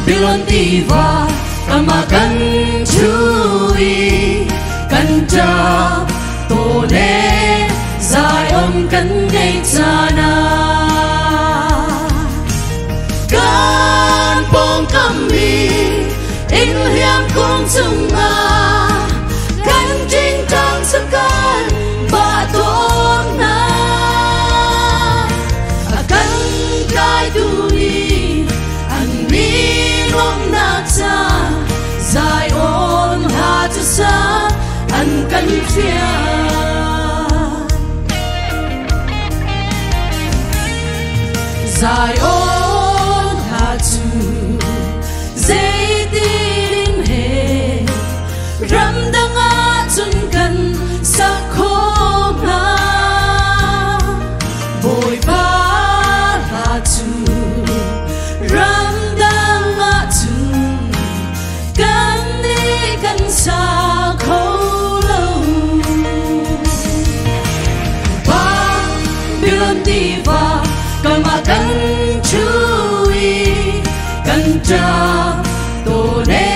Babylon diva kamakan chui kan cha to ne Zion kan ngay sana kan pong kami in hiam kong sunga kan jing trang sakan ba tong na akan kai duni an mi nom na cha Zion ha to sa an kan fia Zion ha to zaitin he ram danga chun kan sakho na boy ba ha to ram danga chun kan ni kan sakho lo Babylon diva kamakan chui kan cha to ne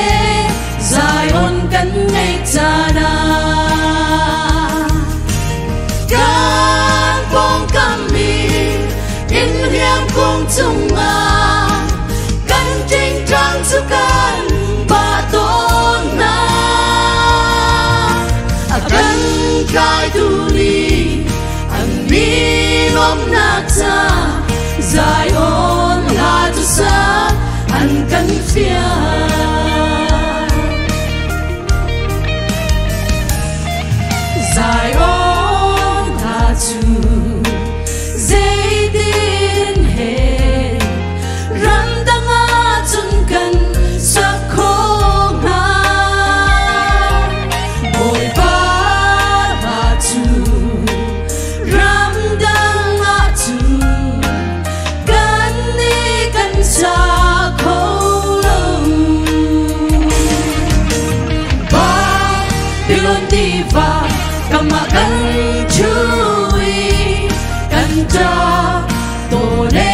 Zion kan ngay sana kan pong kami in hiam kong tunga kan jing trang sukan ba ton na akan kai tuli ang minom na ta Zion ha to sa an kan fia Zion ha to zaitin he ram danga chun kan sakho nga boy ba ha to ram danga chun kan ni kan sakho lo Babylon diva kamakan chui kan cha to ne